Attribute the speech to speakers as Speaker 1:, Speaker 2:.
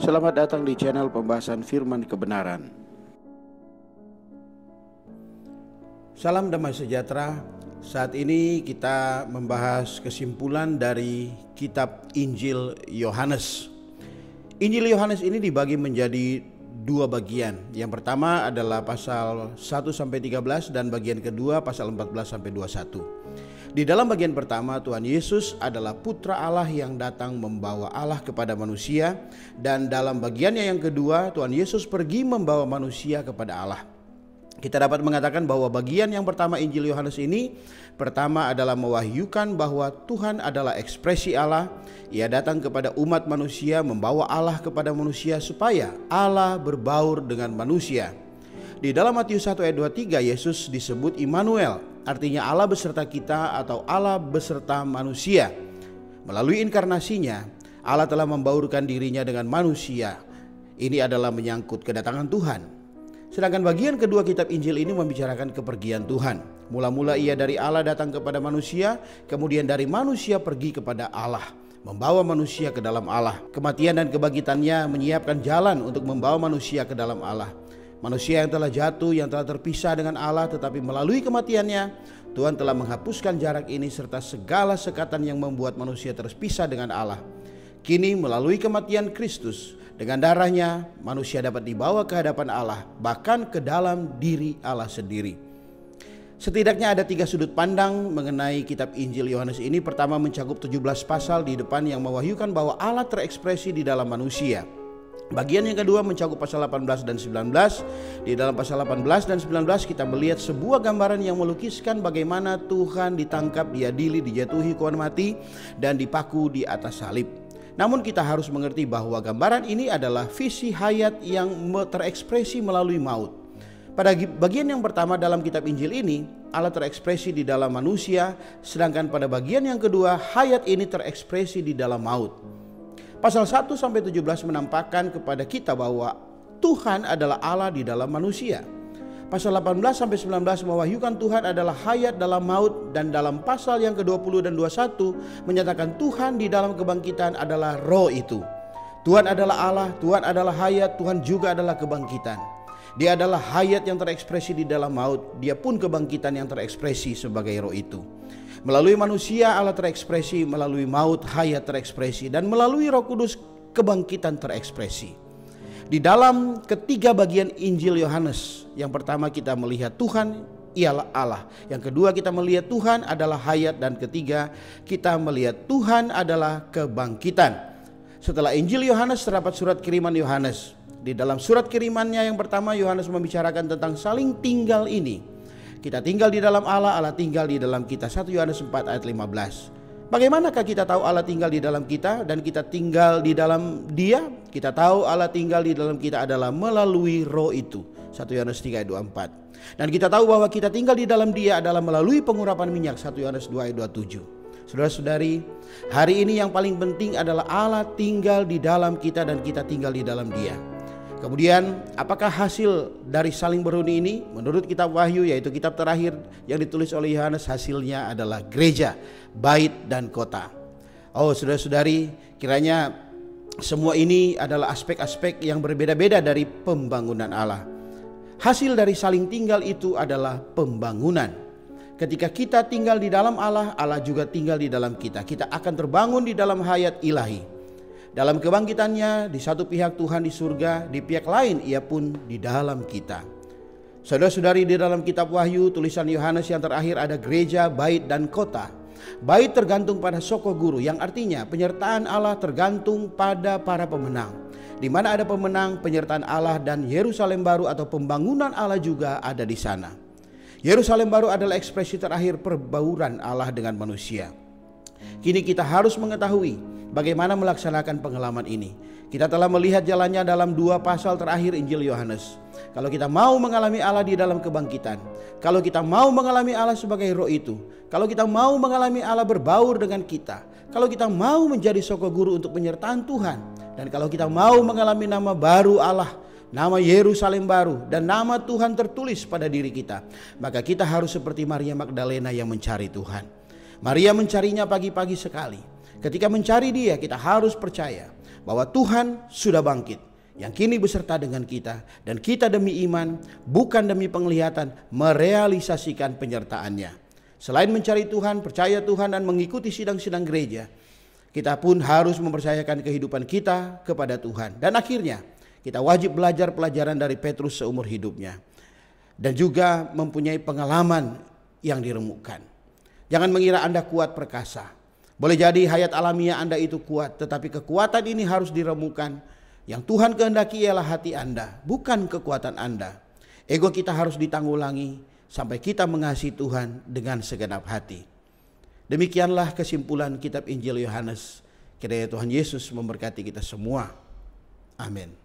Speaker 1: Selamat datang di channel pembahasan firman kebenaran. Salam damai sejahtera. Saat ini kita membahas kesimpulan dari kitab Injil Yohanes. Injil Yohanes ini dibagi menjadi dua bagian. Yang pertama adalah pasal 1-13 dan bagian kedua pasal 14-21. Di dalam bagian pertama, Tuhan Yesus adalah putra Allah yang datang membawa Allah kepada manusia, dan dalam bagiannya yang kedua, Tuhan Yesus pergi membawa manusia kepada Allah. Kita dapat mengatakan bahwa bagian yang pertama Injil Yohanes ini pertama adalah mewahyukan bahwa Tuhan adalah ekspresi Allah. Ia datang kepada umat manusia, membawa Allah kepada manusia supaya Allah berbaur dengan manusia. Di dalam Matius 1 ayat 23, Yesus disebut Immanuel, artinya Allah beserta kita atau Allah beserta manusia. Melalui inkarnasinya, Allah telah membaurkan dirinya dengan manusia. Ini adalah menyangkut kedatangan Tuhan. Sedangkan bagian kedua kitab Injil ini membicarakan kepergian Tuhan. Mula-mula ia dari Allah datang kepada manusia, kemudian dari manusia pergi kepada Allah, membawa manusia ke dalam Allah. Kematian dan kebangkitannya menyiapkan jalan untuk membawa manusia ke dalam Allah. Manusia yang telah jatuh, yang telah terpisah dengan Allah, tetapi melalui kematiannya, Tuhan telah menghapuskan jarak ini serta segala sekatan yang membuat manusia terpisah dengan Allah. Kini melalui kematian Kristus, dengan darahnya manusia dapat dibawa ke hadapan Allah, bahkan ke dalam diri Allah sendiri. Setidaknya ada 3 sudut pandang mengenai kitab Injil Yohanes ini. Pertama, mencakup 17 pasal di depan yang mewahyukan bahwa Allah terekspresi di dalam manusia. Bagian yang kedua mencakup pasal 18 dan 19. Di dalam pasal 18 dan 19 kita melihat sebuah gambaran yang melukiskan bagaimana Tuhan ditangkap, diadili, dijatuhi hukuman mati, dan dipaku di atas salib. Namun kita harus mengerti bahwa gambaran ini adalah visi hayat yang terekspresi melalui maut. Pada bagian yang pertama dalam kitab Injil ini, Allah terekspresi di dalam manusia, sedangkan pada bagian yang kedua, hayat ini terekspresi di dalam maut. Pasal 1-17 menampakkan kepada kita bahwa Tuhan adalah Allah di dalam manusia. Pasal 18-19 mewahyukan Tuhan adalah hayat dalam maut, dan dalam pasal yang ke-20 dan 21 menyatakan Tuhan di dalam kebangkitan adalah roh itu. Tuhan adalah Allah, Tuhan adalah hayat, Tuhan juga adalah kebangkitan. Dia adalah hayat yang terekspresi di dalam maut, dia pun kebangkitan yang terekspresi sebagai roh itu. Melalui manusia Allah terekspresi, melalui maut hayat terekspresi, dan melalui Roh Kudus kebangkitan terekspresi. Di dalam ketiga bagian Injil Yohanes, yang pertama kita melihat Tuhan ialah Allah, yang kedua kita melihat Tuhan adalah hayat, dan ketiga kita melihat Tuhan adalah kebangkitan. Setelah Injil Yohanes terdapat surat kiriman Yohanes. Di dalam surat kirimannya yang pertama, Yohanes membicarakan tentang saling tinggal ini. Kita tinggal di dalam Allah, Allah tinggal di dalam kita. 1 Yohanes 4 ayat 15. Bagaimanakah kita tahu Allah tinggal di dalam kita dan kita tinggal di dalam Dia? Kita tahu Allah tinggal di dalam kita adalah melalui roh itu. 1 Yohanes 3 ayat 24. Dan kita tahu bahwa kita tinggal di dalam Dia adalah melalui pengurapan minyak. 1 Yohanes 2 ayat 27. Saudara-saudari, hari ini yang paling penting adalah Allah tinggal di dalam kita dan kita tinggal di dalam Dia. Kemudian apakah hasil dari saling berhuni ini? Menurut kitab Wahyu, yaitu kitab terakhir yang ditulis oleh Yohanes, hasilnya adalah gereja, bait, dan kota. Oh saudara-saudari, kiranya semua ini adalah aspek-aspek yang berbeda-beda dari pembangunan Allah. Hasil dari saling tinggal itu adalah pembangunan. Ketika kita tinggal di dalam Allah, Allah juga tinggal di dalam kita. Kita akan terbangun di dalam hayat ilahi. Dalam kebangkitannya, di satu pihak Tuhan di surga, di pihak lain ia pun di dalam kita. Saudara-saudari, di dalam kitab Wahyu tulisan Yohanes yang terakhir ada gereja, bait, dan kota. Bait tergantung pada soko guru, yang artinya penyertaan Allah tergantung pada para pemenang. Di mana ada pemenang, penyertaan Allah dan Yerusalem baru atau pembangunan Allah juga ada di sana. Yerusalem baru adalah ekspresi terakhir perbauran Allah dengan manusia. Kini kita harus mengetahui bagaimana melaksanakan pengalaman ini. Kita telah melihat jalannya dalam 2 pasal terakhir Injil Yohanes. Kalau kita mau mengalami Allah di dalam kebangkitan, kalau kita mau mengalami Allah sebagai roh itu, kalau kita mau mengalami Allah berbaur dengan kita, kalau kita mau menjadi soko guru untuk penyertaan Tuhan, dan kalau kita mau mengalami nama baru Allah, nama Yerusalem baru, dan nama Tuhan tertulis pada diri kita, maka kita harus seperti Maria Magdalena yang mencari Tuhan. Maria mencarinya pagi-pagi sekali. Ketika mencari Dia, kita harus percaya bahwa Tuhan sudah bangkit, yang kini beserta dengan kita, dan kita demi iman, bukan demi penglihatan, merealisasikan penyertaannya. Selain mencari Tuhan, percaya Tuhan, dan mengikuti sidang-sidang gereja, kita pun harus mempercayakan kehidupan kita kepada Tuhan. Dan akhirnya kita wajib belajar pelajaran dari Petrus seumur hidupnya, dan juga mempunyai pengalaman yang diremukkan. Jangan mengira Anda kuat perkasa. Boleh jadi hayat alamiah Anda itu kuat, tetapi kekuatan ini harus diremukkan. Yang Tuhan kehendaki ialah hati Anda, bukan kekuatan Anda. Ego kita harus ditanggulangi sampai kita mengasihi Tuhan dengan segenap hati. Demikianlah kesimpulan kitab Injil Yohanes. Kiranya Tuhan Yesus memberkati kita semua. Amin.